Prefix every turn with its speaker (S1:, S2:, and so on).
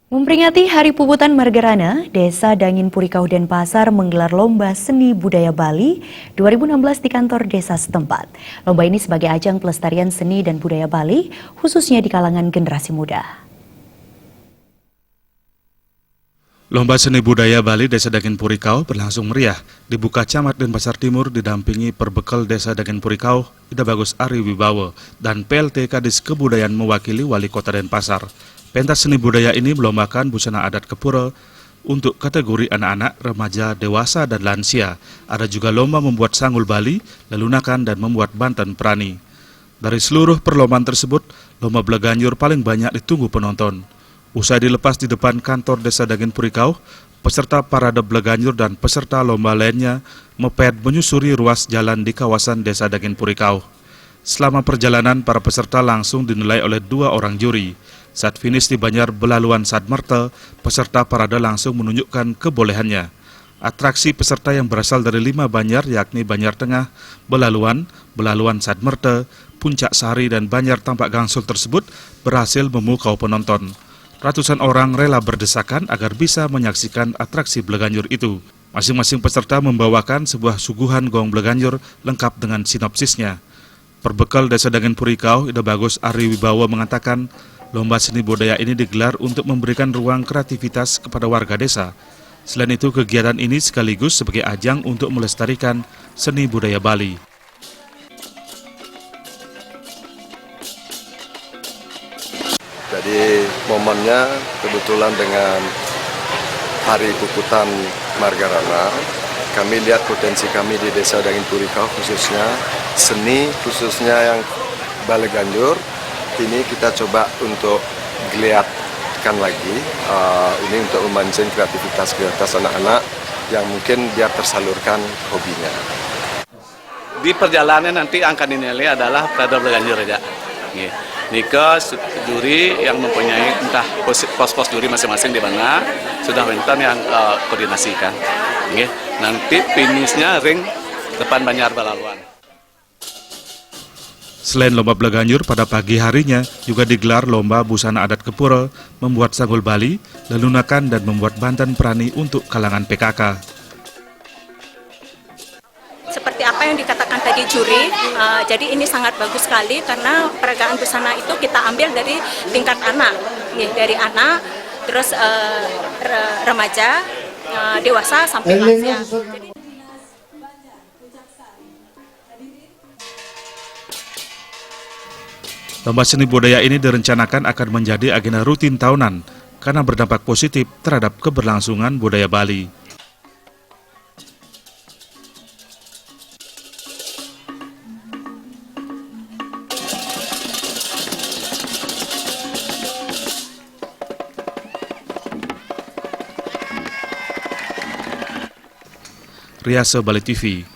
S1: Memperingati Hari Puputan Margarana, Desa Dangin Purikau Denpasar menggelar Lomba Seni Budaya Bali 2016 di kantor desa setempat. Lomba ini sebagai ajang pelestarian seni dan budaya Bali, khususnya di kalangan generasi muda.
S2: Lomba Seni Budaya Bali Desa Dangin Purikau berlangsung meriah. Dibuka Camat Denpasar Timur didampingi Perbekal Desa Dangin Purikau, Ida Bagus Ari Wibawa, dan PLT Kadis Kebudayaan mewakili Wali Kota Denpasar. Pentas seni budaya ini melombakan busana adat Kepura untuk kategori anak-anak, remaja, dewasa, dan lansia. Ada juga lomba membuat sanggul Bali, lelunakan, dan membuat banten perani. Dari seluruh perlombaan tersebut, lomba Bleganjur paling banyak ditunggu penonton. Usai dilepas di depan kantor Desa Dangin Purikau, peserta parade Bleganjur dan peserta lomba lainnya moped menyusuri ruas jalan di kawasan Desa Dangin Purikau. Selama perjalanan, para peserta langsung dinilai oleh 2 orang juri. Saat finish di Banjar Belaluan Sadmerte, peserta parade langsung menunjukkan kebolehannya. Atraksi peserta yang berasal dari 5 Banjar yakni Banjar Tengah, Belaluan, Belaluan Sadmerte, Puncak Sari, dan Banjar Tampak Gangsul tersebut berhasil memukau penonton. Ratusan orang rela berdesakan agar bisa menyaksikan atraksi Bleganjur itu. Masing-masing peserta membawakan sebuah suguhan gong Bleganjur lengkap dengan sinopsisnya. Perbekal Desa Dangin Purikau, Ida Bagus Ari Wibawa mengatakan, lomba seni budaya ini digelar untuk memberikan ruang kreativitas kepada warga desa. Selain itu, kegiatan ini sekaligus sebagai ajang untuk melestarikan seni budaya Bali.
S3: Jadi momennya kebetulan dengan Hari Puputan Margarana, kami lihat potensi kami di Desa Dangin Purikau khususnya seni, khususnya yang Bleganjur. Ini kita coba untuk geliatkan lagi, ini untuk memancing kreativitas anak-anak yang mungkin biar tersalurkan hobinya.
S4: Di perjalanan nanti akan dinilai adalah pada Bleganjur aja. Nika juri yang mempunyai entah pos-pos juri masing-masing di mana sudah menentukan yang koordinasikan. Nanti finishnya ring depan Banjar Belaluan.
S2: Selain lomba Bleganjur, pada pagi harinya juga digelar lomba busana adat Kepura, membuat sanggul Bali, lelunakan, dan membuat banten perani untuk kalangan PKK.
S5: Seperti apa yang dikatakan tadi juri, jadi ini sangat bagus sekali karena peragaan busana itu kita ambil dari tingkat anak, dari anak, terus remaja, dewasa, sampai lansia.
S2: Lomba seni budaya ini direncanakan akan menjadi agenda rutin tahunan karena berdampak positif terhadap keberlangsungan budaya Bali. Riasa Bali TV.